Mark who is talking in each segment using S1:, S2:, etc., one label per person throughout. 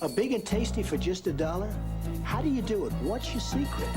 S1: A big and tasty for just $1? How do you do it? What's your secret?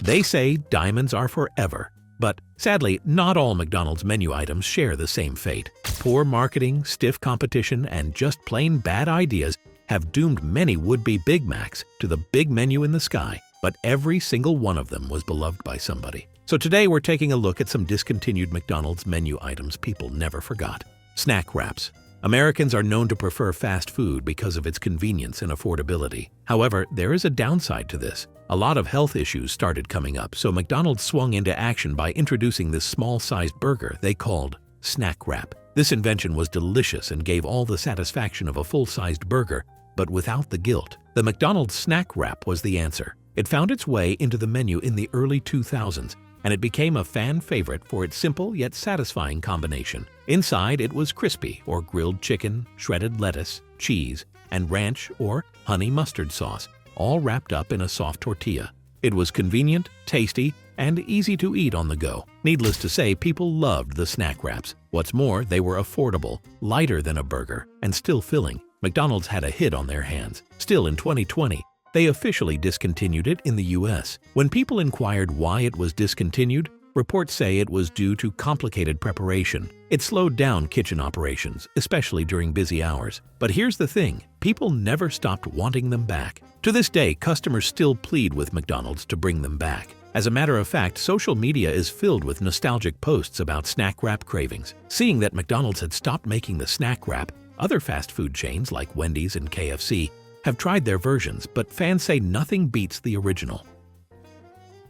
S2: They say diamonds are forever. But sadly, not all McDonald's menu items share the same fate. Poor marketing, stiff competition, and just plain bad ideas have doomed many would-be Big Macs to the big menu in the sky, but every single one of them was beloved by somebody. So today we're taking a look at some discontinued McDonald's menu items people never forgot. Snack wraps. Americans are known to prefer fast food because of its convenience and affordability. However, there is a downside to this. A lot of health issues started coming up, so McDonald's swung into action by introducing this small-sized burger they called snack wrap. This invention was delicious and gave all the satisfaction of a full-sized burger, but without the guilt. The McDonald's snack wrap was the answer. It found its way into the menu in the early 2000s, and it became a fan favorite for its simple yet satisfying combination. Inside, it was crispy or grilled chicken, shredded lettuce, cheese, and ranch or honey mustard sauce, all wrapped up in a soft tortilla. It was convenient, tasty, and easy to eat on the go. Needless to say, people loved the snack wraps. What's more, they were affordable, lighter than a burger, and still filling. McDonald's had a hit on their hands. Still in 2020, they officially discontinued it in the US. When people inquired why it was discontinued, reports say it was due to complicated preparation. It slowed down kitchen operations, especially during busy hours. But here's the thing, people never stopped wanting them back. To this day, customers still plead with McDonald's to bring them back. As a matter of fact, social media is filled with nostalgic posts about snack wrap cravings. Seeing that McDonald's had stopped making the snack wrap, other fast food chains like Wendy's and KFC have tried their versions, but fans say nothing beats the original.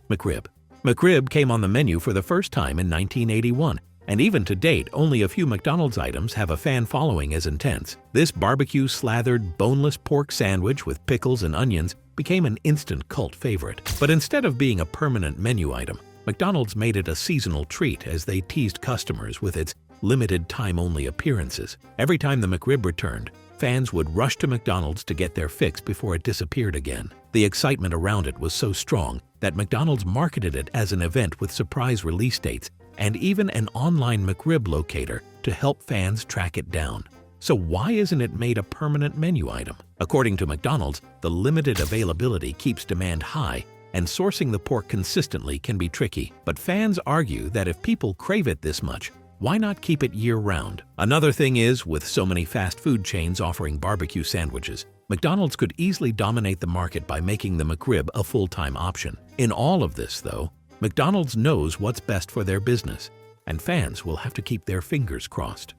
S2: McRib. McRib came on the menu for the first time in 1981, and even to date, only a few McDonald's items have a fan following as intense. This barbecue-slathered, boneless pork sandwich with pickles and onions became an instant cult favorite. But instead of being a permanent menu item, McDonald's made it a seasonal treat as they teased customers with its limited time-only appearances. Every time the McRib returned, fans would rush to McDonald's to get their fix before it disappeared again. The excitement around it was so strong that McDonald's marketed it as an event with surprise release dates and even an online McRib locator to help fans track it down. So why isn't it made a permanent menu item? According to McDonald's, the limited availability keeps demand high, and sourcing the pork consistently can be tricky. But fans argue that if people crave it this much, why not keep it year-round? Another thing is, with so many fast food chains offering barbecue sandwiches, McDonald's could easily dominate the market by making the McRib a full-time option. In all of this, though, McDonald's knows what's best for their business, and fans will have to keep their fingers crossed.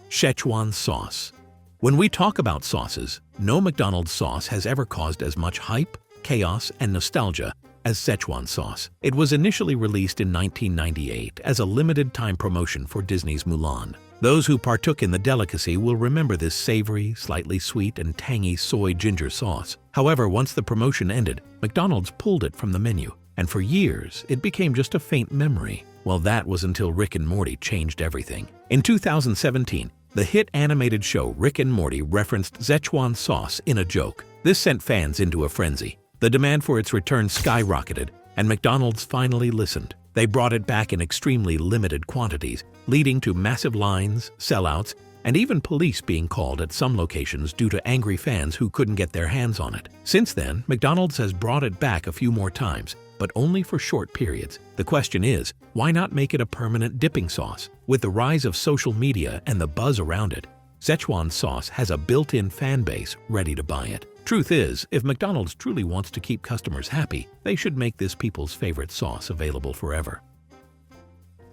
S2: Szechuan sauce. When we talk about sauces, no McDonald's sauce has ever caused as much hype, chaos, and nostalgia as Szechuan sauce. It was initially released in 1998 as a limited-time promotion for Disney's Mulan. Those who partook in the delicacy will remember this savory, slightly sweet, and tangy soy ginger sauce. However, once the promotion ended, McDonald's pulled it from the menu, and for years, it became just a faint memory. Well, that was until Rick and Morty changed everything. In 2017, the hit animated show Rick and Morty referenced Szechuan sauce in a joke. This sent fans into a frenzy. The demand for its return skyrocketed, and McDonald's finally listened. They brought it back in extremely limited quantities, leading to massive lines, sellouts, and even police being called at some locations due to angry fans who couldn't get their hands on it. Since then, McDonald's has brought it back a few more times, but only for short periods. The question is, why not make it a permanent dipping sauce? With the rise of social media and the buzz around it, Szechuan sauce has a built-in fan base ready to buy it. Truth is, if McDonald's truly wants to keep customers happy, they should make this people's favorite sauce available forever.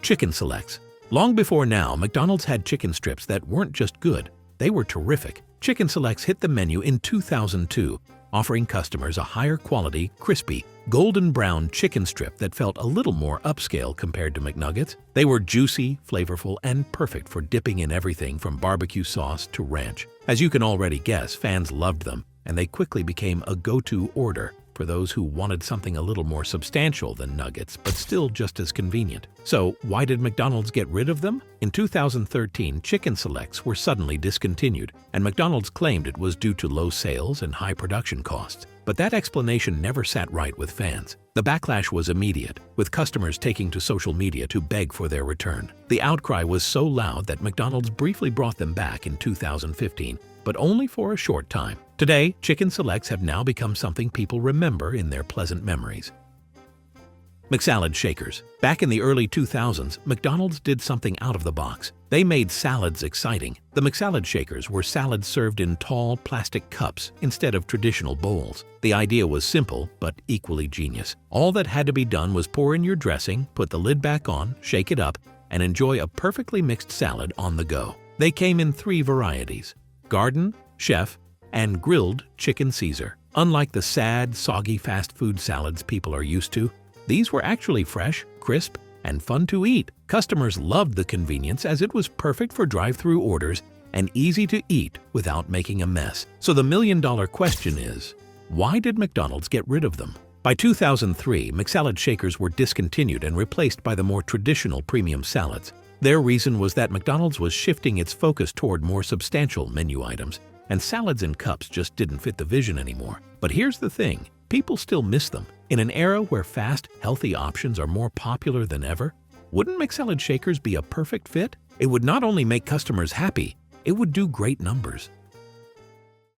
S2: Chicken selects. Long before now, McDonald's had chicken strips that weren't just good, they were terrific. Chicken selects hit the menu in 2002, offering customers a higher quality, crispy, golden brown chicken strip that felt a little more upscale compared to McNuggets. They were juicy, flavorful, and perfect for dipping in everything from barbecue sauce to ranch. As you can already guess, fans loved them, and they quickly became a go-to order. for those who wanted something a little more substantial than nuggets, but still just as convenient. So, why did McDonald's get rid of them? In 2013, chicken selects were suddenly discontinued, and McDonald's claimed it was due to low sales and high production costs. But that explanation never sat right with fans. The backlash was immediate, with customers taking to social media to beg for their return. The outcry was so loud that McDonald's briefly brought them back in 2015, but only for a short time. Today, chicken selects have now become something people remember in their pleasant memories. McSalad shakers. Back in the early 2000s, McDonald's did something out of the box. They made salads exciting. The McSalad shakers were salads served in tall plastic cups instead of traditional bowls. The idea was simple, but equally genius. All that had to be done was pour in your dressing, put the lid back on, shake it up, and enjoy a perfectly mixed salad on the go. They came in 3 varieties: garden, chef, and grilled chicken Caesar. Unlike the sad, soggy fast food salads people are used to, these were actually fresh, crisp, and fun to eat. Customers loved the convenience as it was perfect for drive-through orders and easy to eat without making a mess. So the million-dollar question is, why did McDonald's get rid of them? By 2003, McSalad shakers were discontinued and replaced by the more traditional premium salads. Their reason was that McDonald's was shifting its focus toward more substantial menu items, and salads in cups just didn't fit the vision anymore. But here's the thing, people still miss them. In an era where fast, healthy options are more popular than ever, wouldn't McSalad shakers be a perfect fit? It would not only make customers happy, it would do great numbers.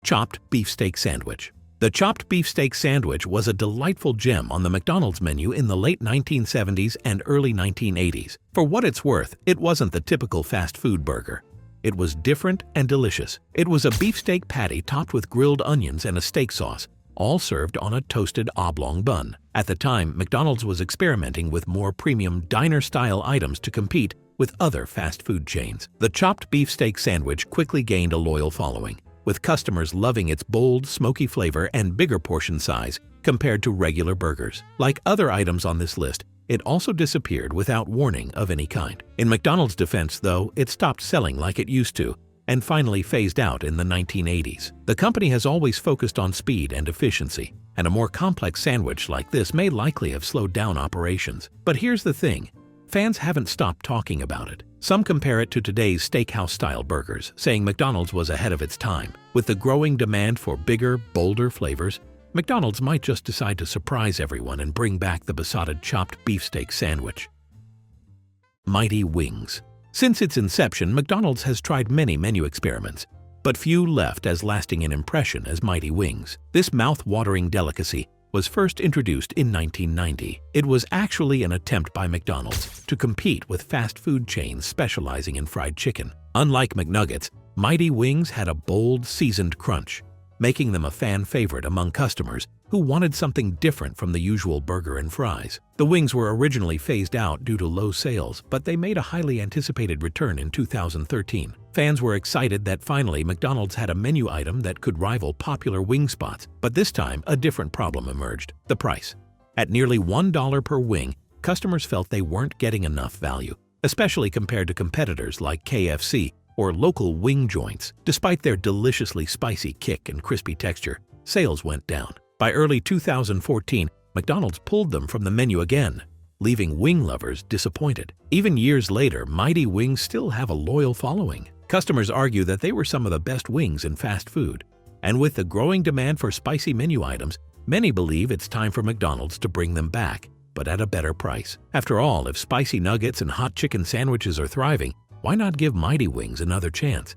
S2: Chopped beefsteak sandwich. The chopped beefsteak sandwich was a delightful gem on the McDonald's menu in the late 1970s and early 1980s. For what it's worth, it wasn't the typical fast food burger. It was different and delicious. It was a beefsteak patty topped with grilled onions and a steak sauce, all served on a toasted oblong bun. At the time, McDonald's was experimenting with more premium diner-style items to compete with other fast food chains. The chopped beefsteak sandwich quickly gained a loyal following, with customers loving its bold, smoky flavor and bigger portion size compared to regular burgers. Like other items on this list, it also disappeared without warning of any kind. In McDonald's defense, though, it stopped selling like it used to, and finally phased out in the 1980s. The company has always focused on speed and efficiency, and a more complex sandwich like this may likely have slowed down operations. But here's the thing, fans haven't stopped talking about it. Some compare it to today's steakhouse-style burgers, saying McDonald's was ahead of its time. With the growing demand for bigger, bolder flavors, McDonald's might just decide to surprise everyone and bring back the besotted chopped beefsteak sandwich. Mighty Wings. Since its inception, McDonald's has tried many menu experiments, but few left as lasting an impression as Mighty Wings. This mouth-watering delicacy was first introduced in 1990. It was actually an attempt by McDonald's to compete with fast food chains specializing in fried chicken. Unlike McNuggets, Mighty Wings had a bold, seasoned crunch, making them a fan favorite among customers who wanted something different from the usual burger and fries. The wings were originally phased out due to low sales, but they made a highly anticipated return in 2013. Fans were excited that finally McDonald's had a menu item that could rival popular wing spots, but this time a different problem emerged: the price. At nearly $1 per wing, customers felt they weren't getting enough value, especially compared to competitors like KFC or local wing joints. Despite their deliciously spicy kick and crispy texture, sales went down. By early 2014, McDonald's pulled them from the menu again, leaving wing lovers disappointed. Even years later, Mighty Wings still have a loyal following. Customers argue that they were some of the best wings in fast food. And with the growing demand for spicy menu items, many believe it's time for McDonald's to bring them back, but at a better price. After all, if spicy nuggets and hot chicken sandwiches are thriving, why not give Mighty Wings another chance?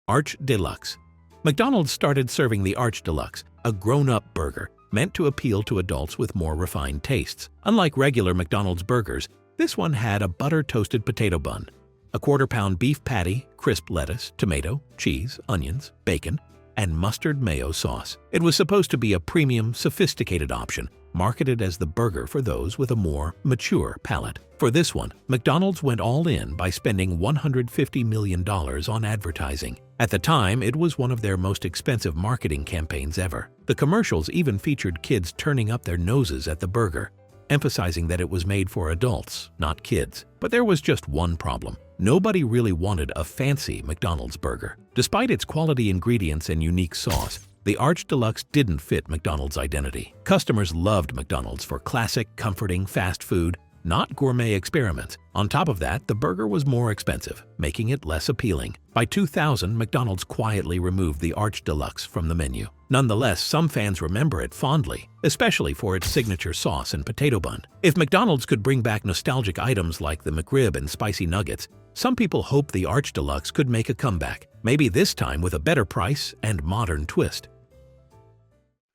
S2: Arch Deluxe. McDonald's started serving the Arch Deluxe, a grown-up burger meant to appeal to adults with more refined tastes. Unlike regular McDonald's burgers, this one had a butter-toasted potato bun, a quarter-pound beef patty, crisp lettuce, tomato, cheese, onions, bacon, and mustard mayo sauce. It was supposed to be a premium, sophisticated option, marketed as the burger for those with a more mature palate. For this one, McDonald's went all in by spending $150 million on advertising. At the time, it was one of their most expensive marketing campaigns ever. The commercials even featured kids turning up their noses at the burger, emphasizing that it was made for adults, not kids. But there was just one problem. Nobody really wanted a fancy McDonald's burger. Despite its quality ingredients and unique sauce, The Arch Deluxe didn't fit McDonald's identity. Customers loved McDonald's for classic, comforting fast food, not gourmet experiments. On top of that, the burger was more expensive, making it less appealing. By 2000, McDonald's quietly removed the Arch Deluxe from the menu. Nonetheless, some fans remember it fondly, especially for its signature sauce and potato bun. If McDonald's could bring back nostalgic items like the McRib and spicy nuggets, some people hope the Arch Deluxe could make a comeback, maybe this time with a better price and modern twist.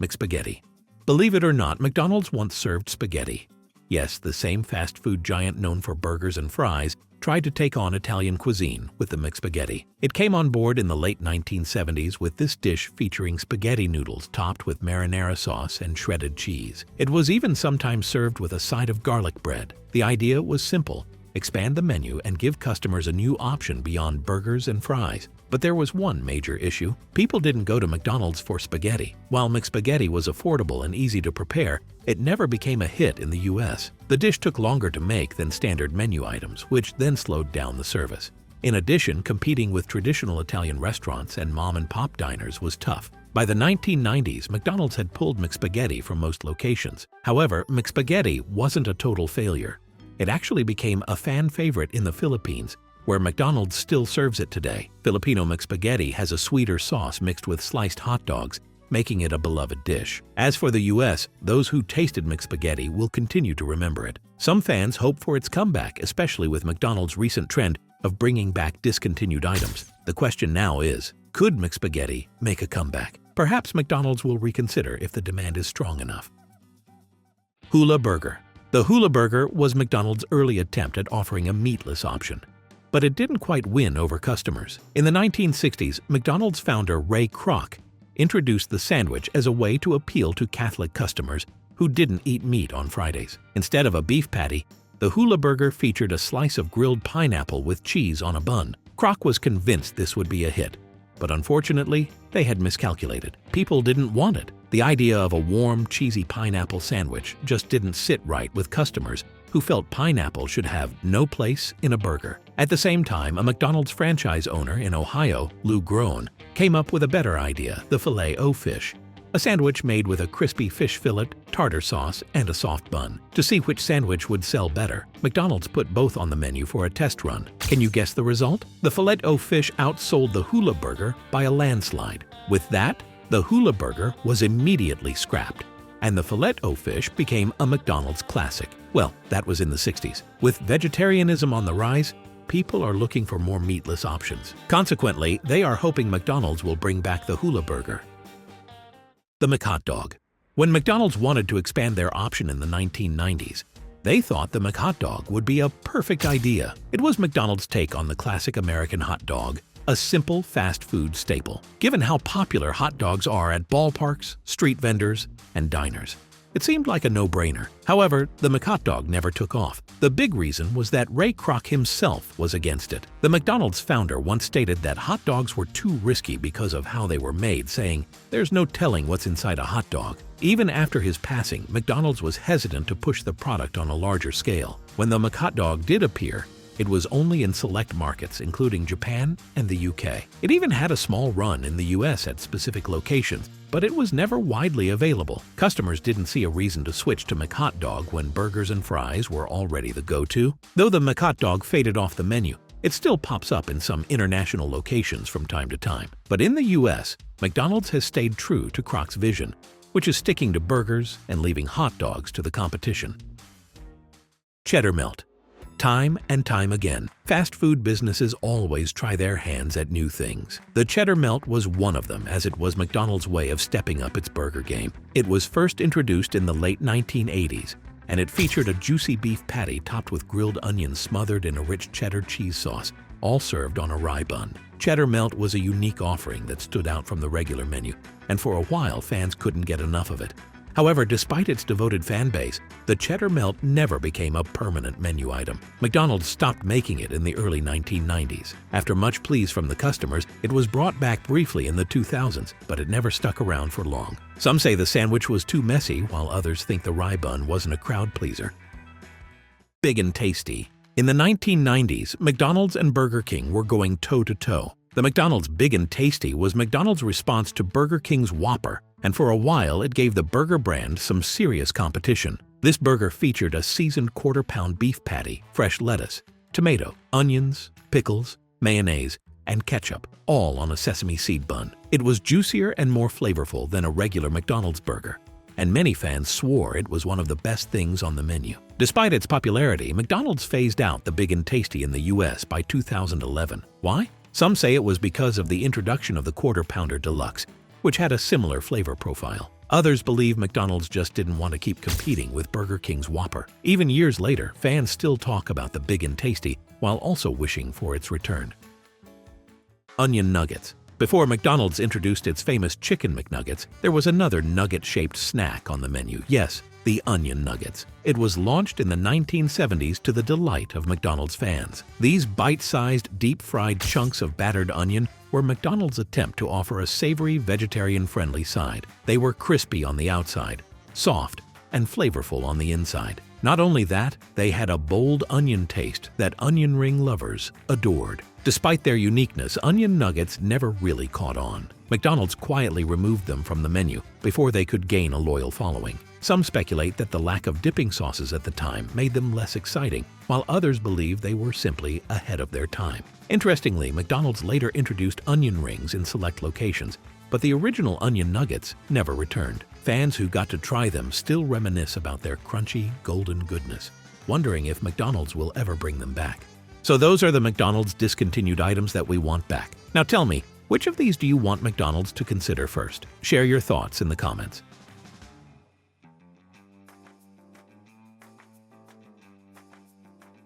S2: McSpaghetti. Believe it or not, McDonald's once served spaghetti. Yes, the same fast food giant known for burgers and fries tried to take on Italian cuisine with the McSpaghetti. It came on board in the late 1970s with this dish featuring spaghetti noodles topped with marinara sauce and shredded cheese. It was even sometimes served with a side of garlic bread. The idea was simple: expand the menu and give customers a new option beyond burgers and fries. But there was one major issue. People didn't go to McDonald's for spaghetti. While McSpaghetti was affordable and easy to prepare, it never became a hit in the US. The dish took longer to make than standard menu items, which then slowed down the service. In addition, competing with traditional Italian restaurants and mom-and-pop diners was tough. By the 1990s, McDonald's had pulled McSpaghetti from most locations. However, McSpaghetti wasn't a total failure. It actually became a fan favorite in the Philippines, where McDonald's still serves it today. Filipino McSpaghetti has a sweeter sauce mixed with sliced hot dogs, making it a beloved dish. As for the US, those who tasted McSpaghetti will continue to remember it. Some fans hope for its comeback, especially with McDonald's recent trend of bringing back discontinued items. The question now is, could McSpaghetti make a comeback? Perhaps McDonald's will reconsider if the demand is strong enough. Hula Burger. The Hula Burger was McDonald's early attempt at offering a meatless option, but it didn't quite win over customers. In the 1960s, McDonald's founder Ray Kroc introduced the sandwich as a way to appeal to Catholic customers who didn't eat meat on Fridays. Instead of a beef patty, the Hula Burger featured a slice of grilled pineapple with cheese on a bun. Kroc was convinced this would be a hit, but unfortunately, they had miscalculated. People didn't want it. The idea of a warm, cheesy pineapple sandwich just didn't sit right with customers who felt pineapple should have no place in a burger. At the same time, a McDonald's franchise owner in Ohio, Lou Groen, came up with a better idea: the Filet-O-Fish, a sandwich made with a crispy fish fillet, tartar sauce, and a soft bun. To see which sandwich would sell better, McDonald's put both on the menu for a test run. Can you guess the result? The Filet-O-Fish outsold the Hula Burger by a landslide. With that, the Hula Burger was immediately scrapped, and the Filet-O-Fish became a McDonald's classic. Well, that was in the 60s. With vegetarianism on the rise, people are looking for more meatless options. Consequently, they are hoping McDonald's will bring back the Hula Burger. The McHotDog. When McDonald's wanted to expand their option in the 1990s, they thought the McHotDog would be a perfect idea. It was McDonald's take on the classic American hot dog, a simple fast food staple. Given how popular hot dogs are at ballparks, street vendors, and diners, it seemed like a no-brainer. However, the McHotDog never took off. The big reason was that Ray Kroc himself was against it. The McDonald's founder once stated that hot dogs were too risky because of how they were made, saying, "There's no telling what's inside a hot dog." Even after his passing, McDonald's was hesitant to push the product on a larger scale. When the McHotDog did appear, it was only in select markets, including Japan and the UK. It even had a small run in the US at specific locations, but it was never widely available. Customers didn't see a reason to switch to McHotDog when burgers and fries were already the go-to. Though the McHotDog faded off the menu, it still pops up in some international locations from time to time. But in the US, McDonald's has stayed true to Kroc's vision, which is sticking to burgers and leaving hot dogs to the competition. Cheddar Melt. Time and time again, fast food businesses always try their hands at new things. The Cheddar Melt was one of them, as it was McDonald's way of stepping up its burger game. It was first introduced in the late 1980s, and it featured a juicy beef patty topped with grilled onions smothered in a rich cheddar cheese sauce, all served on a rye bun. Cheddar Melt was a unique offering that stood out from the regular menu, and for a while fans couldn't get enough of it. However, despite its devoted fan base, the Cheddar Melt never became a permanent menu item. McDonald's stopped making it in the early 1990s. After much pleas from the customers, it was brought back briefly in the 2000s, but it never stuck around for long. Some say the sandwich was too messy, while others think the rye bun wasn't a crowd pleaser. Big and tasty. In the 1990s, McDonald's and Burger King were going toe-to-toe. The McDonald's Big and Tasty was McDonald's response to Burger King's Whopper, and for a while it gave the burger brand some serious competition. This burger featured a seasoned quarter-pound beef patty, fresh lettuce, tomato, onions, pickles, mayonnaise, and ketchup, all on a sesame seed bun. It was juicier and more flavorful than a regular McDonald's burger, and many fans swore it was one of the best things on the menu. Despite its popularity, McDonald's phased out the Big and Tasty in the US by 2011. Why? Some say it was because of the introduction of the Quarter Pounder Deluxe, which had a similar flavor profile. Others believe McDonald's just didn't want to keep competing with Burger King's Whopper. Even years later, fans still talk about the Big and Tasty while also wishing for its return. Onion nuggets. Before McDonald's introduced its famous Chicken McNuggets, there was another nugget-shaped snack on the menu. Yes, the Onion Nuggets. It was launched in the 1970s to the delight of McDonald's fans. These bite-sized, deep-fried chunks of battered onion were McDonald's attempt to offer a savory, vegetarian-friendly side. They were crispy on the outside, soft, and flavorful on the inside. Not only that, they had a bold onion taste that onion ring lovers adored. Despite their uniqueness, onion nuggets never really caught on. McDonald's quietly removed them from the menu before they could gain a loyal following. Some speculate that the lack of dipping sauces at the time made them less exciting, while others believe they were simply ahead of their time. Interestingly, McDonald's later introduced onion rings in select locations, but the original onion nuggets never returned. Fans who got to try them still reminisce about their crunchy, golden goodness, wondering if McDonald's will ever bring them back. So those are the McDonald's discontinued items that we want back. Now tell me, which of these do you want McDonald's to consider first? Share your thoughts in the comments.